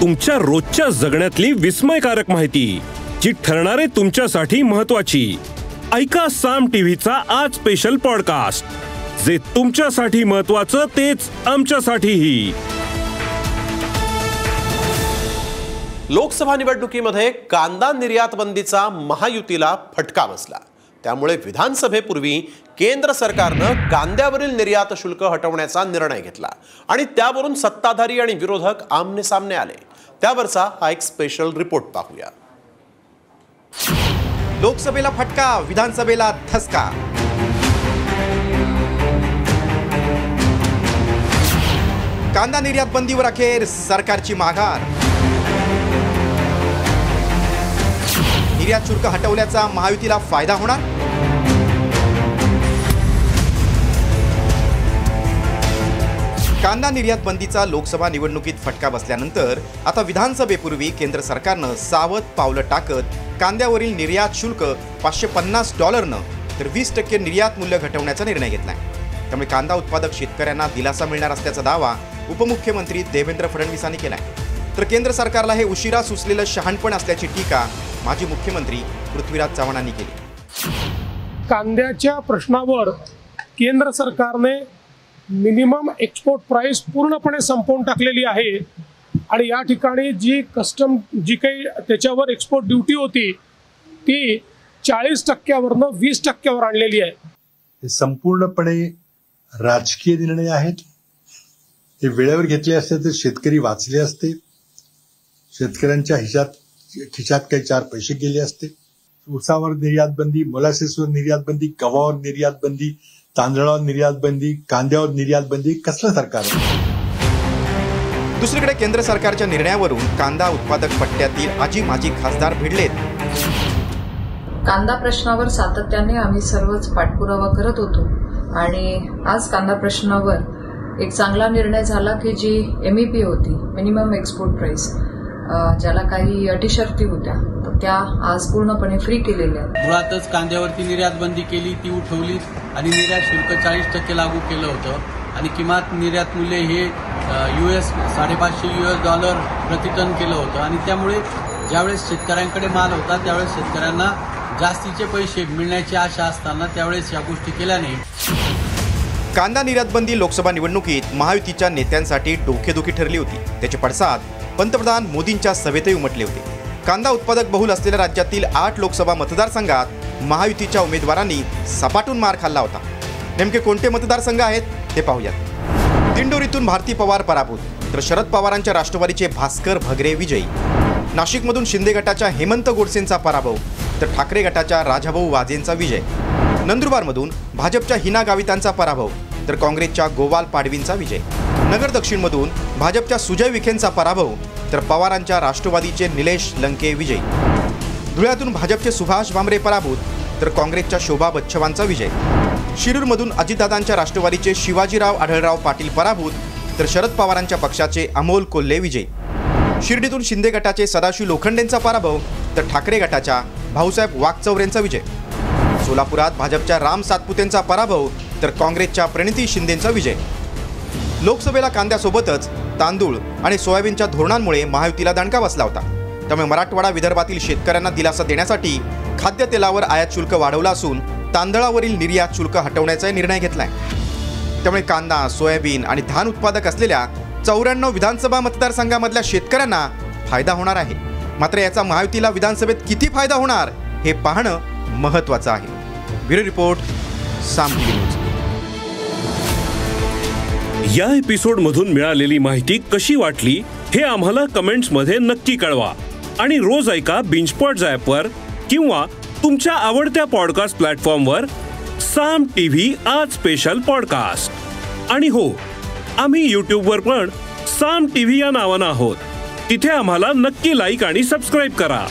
तुमच्या रोजच्या जगण्यातली विस्मयकारक माहिती जी ठरणारे तुमच्यासाठी महत्त्वाची। ऐका साम टीव्हीचा आज स्पेशल पॉडकास्ट, जे तुमच्यासाठी महत्त्वाचं तेच आमच्यासाठीही। लोकसभा निवडणुकीमध्ये कांदा निर्यात बंदीचा महायुतीला फटका बसला। त्यामुळे विधानसभेपूर्वी केंद्र सरकारनं कांद्यावरील निर्यात शुल्क हटवण्याचा निर्णय घेतला आणि त्यावरून सत्ताधारी आणि विरोधक आमने सामने आले। त्यावरचा हा एक स्पेशल रिपोर्ट पाहूया। लोकसभेला फटका, विधानसभेला धसका। कांदा निर्यात बंदीवर अखेर सरकारची माघार। निर्यात शुल्क हटवल्याचा महायुतीला फायदा होणार? कांदा निर्यात बंदीचा लोकसभा निवडणुकीत फटका बसल्यानंतर आता विधानसभेपूर्वी केंद्र सरकारनं सावध पावलं टाकत कांद्यावरील निर्यात शुल्क $550 तर 20% निर्यात मूल्य घटवण्याचा निर्णय घेतलाय। त्यामुळे कांदा उत्पादक शेतकऱ्यांना दिलासा मिळणार असल्याचा दावा उपमुख्यमंत्री देवेंद्र फडणवीसांनी केलाय। तर केंद्र सरकारला हे उशिरा सुचलेलं शहाणपण असल्याची टीका माजी मुख्यमंत्री पृथ्वीराज चव्हाणांनी केली। कांद्याच्या प्रश्नावर केंद्र सरकारने मिनिमम एक्सपोर्ट प्राइस पूर्णपणे संपवून टाकलेली आहे आणि या ठिकाणी जी काही त्याच्यावर एक्सपोर्ट ड्यूटी होती ती 40% 20% आणलेली आहे। हे संपूर्णपणे राजकीय निर्णय आहेत। ते वेळेवर घेतले असते तर शेतकरी वाचले असते, शेतकऱ्यांच्या खिशात काही 4 पैसे गेले असते। ऊसावर निर्यात बंदी, मोलासेसवर निर्यात बंदी, गव्हावर निर्यात बंदी, तांदळावर निर्यात बंदी, कांद्यावर निर्यात बंदी, कसलं सरकार आहे? दुसरीकडे केंद्र सरकारच्या निर्णयावरून कांदा उत्पादक पट्ट्यातील आजी माजी खासदार भिडलेत। कांदा प्रश्नावर सातत्याने आम्ही सर्वच पाठपुरावा करत होतो आणि आज कांदा प्रश्नावर एक चांगला निर्णय झाला की जी MEP होती, मिनिमम एक्सपोर्ट प्राइस, ज्याला काही अटी शर्ती होत्या तर त्या आज पूर्णपणे फ्री केलेल्या आहेत। मुळातच कांद्यावरती निर्यात बंदी केली, ती उठवली आणि निर्यात शुल्क 40% लागू केलं होतं आणि किमान निर्यात मूल्य हे $550 प्रति टन केलं होतं आणि त्यामुळे ज्यावेळेस शेतकऱ्यांकडे माल होता त्यावेळेस शेतकऱ्यांना जास्तीचे पैसे मिळण्याची आशा असताना त्यावेळेस या गोष्टी केल्या नाही। कांदा निर्यात बंदी लोकसभा निवडणुकीत महायुतीच्या नेत्यांसाठी डोकेदुखी ठरली होती। त्याचे पडसाद पंतप्रधान मोदींच्या सभेतही उमटले होते। कांदा उत्पादक बहुल असलेल्या राज्यातील 8 लोकसभा मतदारसंघात महायुतीच्या उमेदवारांनी सपाटून मार खाल्ला होता। नेमके कोणते मतदारसंघ आहेत ते पाहूयात। दिंडोरीतून भारती पवार पराभूत तर शरद पवारांच्या राष्ट्रवादीचे भास्कर भगरे विजयी। नाशिकमधून शिंदे गटाच्या हेमंत गोडसेंचा पराभव तर ठाकरे गटाच्या राजाभाऊ वाजेंचा विजय। नंदुरबारमधून भाजपच्या हिना गावितांचा पराभव तर काँग्रेसच्या गोवाल पाडवींचा विजय। नगर दक्षिणमधून भाजपच्या सुजय विखेंचा पराभव तर पवारांच्या राष्ट्रवादीचे निलेश लंके विजयी। धुळ्यातून भाजपचे सुभाष भामरे पराभूत तर काँग्रेसच्या शोभा बच्छवांचा विजय। शिरूरमधून अजितदादांच्या राष्ट्रवादीचे शिवाजीराव आढळराव पाटील पराभूत तर शरद पवारांच्या पक्षाचे अमोल कोल्हे विजयी। शिर्डीतून शिंदे गटाचे सदाशिव लोखंडेंचा पराभव तर ठाकरे गटाच्या भाऊसाहेब वाघचौरेंचा विजय। सोलापुरात भाजपच्या राम सातपुतेंचा पराभव तर काँग्रेसच्या प्रणिती शिंदेंचा विजय। लोकसभेला कांद्यासोबतच तांदूळ आणि सोयाबीनच्या धोरणांमुळे महायुतीला दणका बसला होता। त्यामुळे मराठवाडा विदर्भातील शेतकऱ्यांना दिलासा देण्यासाठी खाद्यतेलावर आयात शुल्क वाढवलं असून तांदळावरील निर्यात शुल्क हटवण्याचा निर्णय घेतलाय। त्यामुळे कांदा, सोयाबीन आणि धान उत्पादक असलेल्या 94 विधानसभा मतदारसंघामधल्या शेतकऱ्यांना फायदा होणार आहे। मात्र याचा महायुतीला विधानसभेत किती फायदा होणार हे पाहणं महत्त्वाचं आहे। ब्युरो रिपोर्ट, साम टीव्ही न्यूज। या एपिसोडमधून मिळालेली माहिती कशी वाटली हे आम्हाला कमेंट्समध्ये नक्की कळवा आणि रोज ऐका बिंजपॉट्स ॲपवर किंवा तुमच्या आवडत्या पॉडकास्ट प्लॅटफॉर्मवर साम टीव्ही आज स्पेशल पॉडकास्ट। आणि हो, आम्ही यूट्यूबवर पण साम टीव्ही या नावानं आहोत। तिथे आम्हाला नक्की लाईक आणि सबस्क्राईब करा।